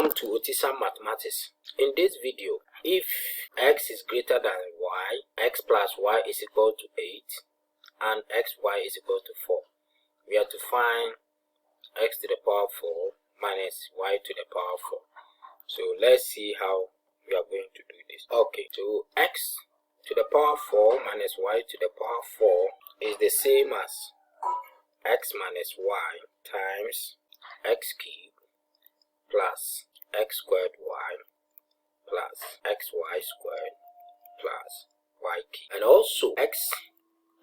Welcome to Otisam Mathematics. In this video, if x is greater than y, x plus y is equal to 8 and xy is equal to 4, we have to find x to the power 4 minus y to the power 4. So let's see how we are going to do this. Okay, so x to the power 4 minus y to the power 4 is the same as x minus y times x cubed plus x squared y plus xy squared plus y cubed. And also x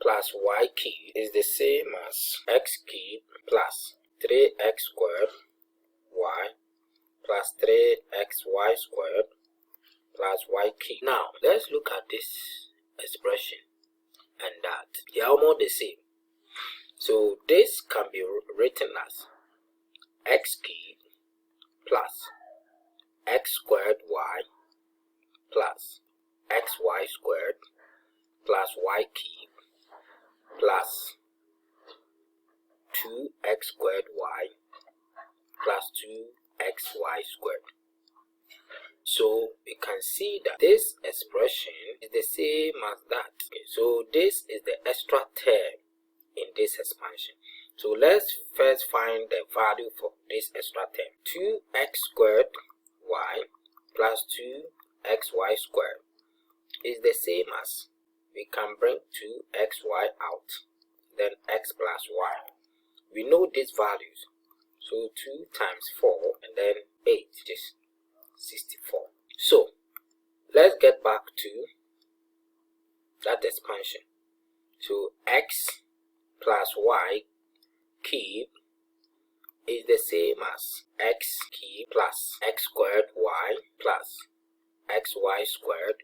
plus y cubed is the same as x cubed plus 3x squared y plus 3xy squared plus y cubed. Now let's look at this expression and that. They are almost the same. So this can be written as x cubed plus x squared y plus xy squared plus y cubed plus 2x squared y plus 2xy squared. So we can see that this expression is the same as that. Okay, so this is the extra term in this expansion. So let's first find the value for this extra term. 2x squared y plus 2xy squared is the same as, we can bring 2xy out, then x plus y. We know these values. So 2 times 4 and then 8 is 64. So let's get back to that expansion. So x plus y cubed is the same as x cubed plus x squared y plus xy squared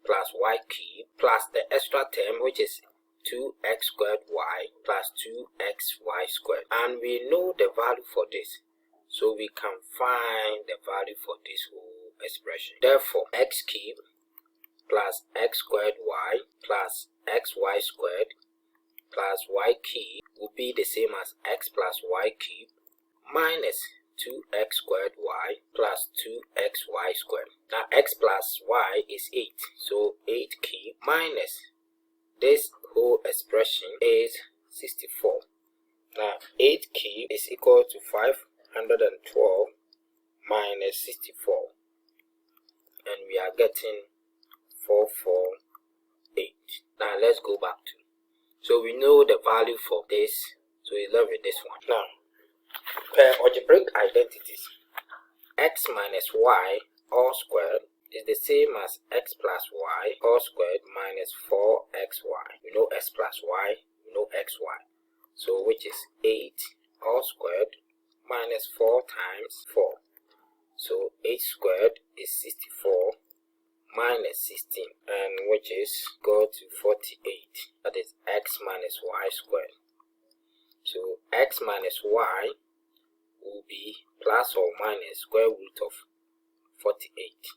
plus y cubed plus the extra term, which is 2x squared y plus 2xy squared. And we know the value for this, so we can find the value for this whole expression. Therefore, x cubed plus x squared y plus xy squared plus y cubed will be the same as x plus y cubed minus 2x squared y plus 2xy squared. Now x plus y is 8, so 8 cubed minus this whole expression is 64. Now 8 cubed is equal to 512 minus 64, and we are getting 448. Now let's go back to, so we know the value for this, so we love with this one. Now per algebraic identities, x minus y all squared is the same as x plus y all squared minus 4xy. We know x plus y, we know xy. So which is 8 all squared minus 4 times 4. So 8 squared is 64 minus 16, and which is go to 48. That is x minus y squared. So x minus y will be plus or minus square root of 48.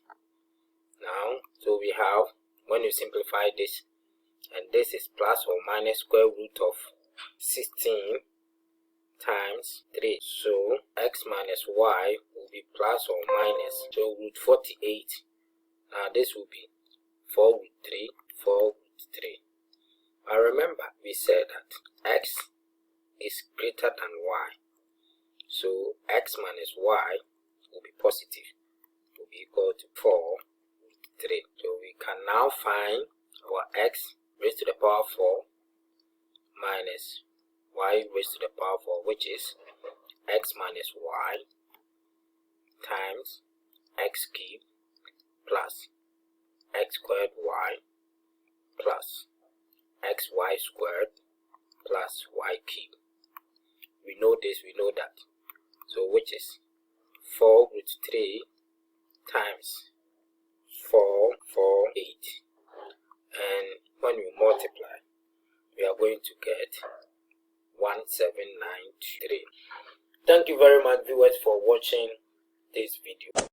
Now, so we have, when you simplify this, and this is plus or minus square root of 16 times 3. So x minus y will be plus or minus, so root 48. Now this will be 4 root 3, 4 root 3. I remember we said that x is greater than y. So x minus y will be positive, will be equal to 4 root 3. So we can now find our x raised to the power 4 minus y raised to the power 4, which is x minus y times x cubed plus x squared y plus xy squared plus y cubed. We know this, we know that. So which is 4 root 3 times 4, 4, 8. And when we multiply, we are going to get 1793. Thank you very much, viewers, for watching this video.